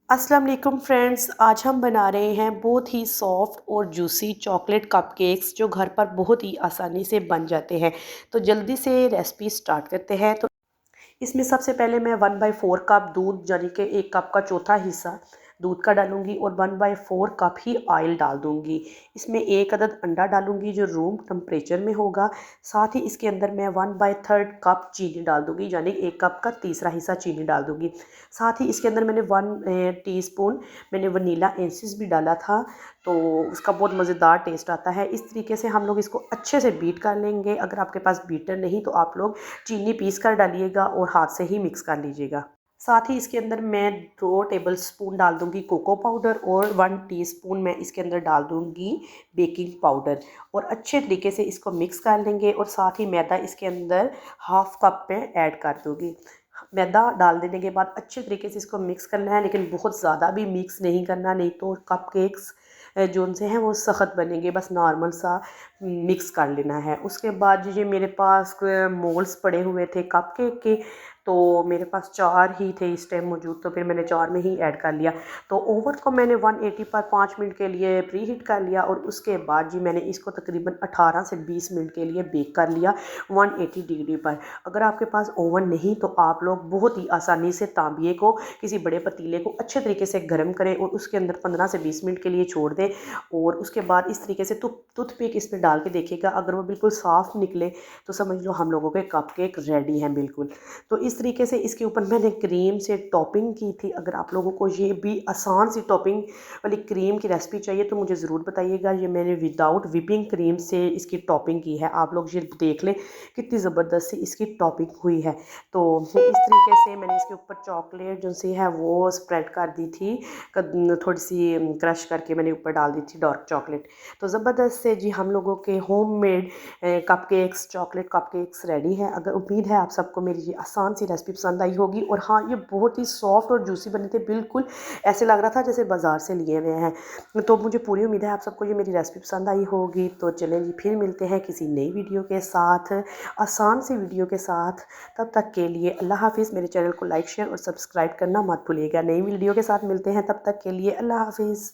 अस्सलाम वालेकुम फ्रेंड्स, आज हम बना रहे हैं बहुत ही सॉफ्ट और जूसी चॉकलेट कपकेक्स जो घर पर बहुत ही आसानी से बन जाते हैं। तो जल्दी से रेसिपी स्टार्ट करते हैं। तो इसमें सबसे पहले मैं 1/4 कप दूध यानी कि 1 कप का चौथा हिस्सा दूध का डालूंगी और 1/4 कप ही ऑयल डाल दूंगी। इसमें एक अदद अंडा डालूंगी जो रूम टेम्परेचर में होगा। साथ ही इसके अंदर मैं 1/3 कप चीनी डाल दूंगी यानी 1 कप का तीसरा हिस्सा चीनी डाल दूंगी। साथ ही इसके अंदर मैंने 1 टीस्पून मैंने वनीला एसेंस भी डाला था, तो उसका बहुत मज़ेदार टेस्ट आता है। इस तरीके से हम लोग इसको अच्छे से बीट कर लेंगे। अगर आपके पास बीटर नहीं तो आप लोग चीनी पीस कर डालिएगा और हाथ से ही मिक्स कर लीजिएगा। साथ ही इसके अंदर मैं 2 टेबल स्पून डाल दूंगी कोको पाउडर और 1 टीस्पून मैं इसके अंदर डाल दूंगी बेकिंग पाउडर और अच्छे तरीके से इसको मिक्स कर लेंगे। और साथ ही मैदा इसके अंदर हाफ कप में ऐड कर दूंगी। मैदा डाल देने के बाद अच्छे तरीके से इसको मिक्स करना है, लेकिन बहुत ज़्यादा भी मिक्स नहीं करना, नहीं तो कपकेक्स जो उनसे हैं वो सख्त बनेंगे। बस नॉर्मल सा मिक्स कर लेना है। उसके बाद ये मेरे पास मोल्ड्स पड़े हुए थे कपकेक के, तो मेरे पास 4 ही थे इस टाइम मौजूद, तो फिर मैंने 4 में ही ऐड कर लिया। तो ओवन को मैंने 180 पर 5 मिनट के लिए प्री हीट कर लिया और उसके बाद जी मैंने इसको तकरीबन 18 से 20 मिनट के लिए बेक कर लिया 180 डिग्री पर। अगर आपके पास ओवन नहीं तो आप लोग बहुत ही आसानी से तांबिये को किसी बड़े पतीले को अच्छे तरीके से गर्म करें और उसके अंदर 15 से 20 मिनट के लिए छोड़ दें। और उसके बाद इस तरीके से टूथपिक इसमें डाल के देखिएगा, अगर वो बिल्कुल साफ़ निकले तो समझ लो हम लोगों के कपकेक रेडी हैं बिल्कुल। तो इस तरीके से इसके ऊपर मैंने क्रीम से टॉपिंग की थी। अगर आप लोगों को ये भी आसान सी टॉपिंग वाली क्रीम की रेसिपी चाहिए तो मुझे ज़रूर बताइएगा। ये मैंने विदाउट विपिंग क्रीम से इसकी टॉपिंग की है। आप लोग ये देख लें कितनी ज़बरदस्त सी इसकी टॉपिंग हुई है। तो इस तरीके से मैंने इसके ऊपर चॉकलेट जो सी है वो स्प्रेड कर दी थी, थोड़ी सी क्रश करके मैंने ऊपर डाल दी थी डार्क चॉकलेट। तो ज़बरदस्त से जी हम लोगों के homemade cupcakes chocolate cupcakes ready हैं। अगर उम्मीद है आप सबको मेरी ये आसान सी रेसिपी पसंद आई होगी। और हाँ, ये बहुत ही सॉफ्ट और जूसी बने थे, बिल्कुल ऐसे लग रहा था जैसे बाज़ार से लिए हुए हैं। तो मुझे पूरी उम्मीद है आप सबको ये मेरी रेसिपी पसंद आई होगी। तो चलें जी, फिर मिलते हैं किसी नई वीडियो के साथ, आसान सी वीडियो के साथ। तब तक के लिए अल्लाह हाफिज़। मेरे चैनल को लाइक शेयर और सब्सक्राइब करना मत भूलिएगा। नई वीडियो के साथ मिलते हैं, तब तक के लिए अल्लाह हाफिज़।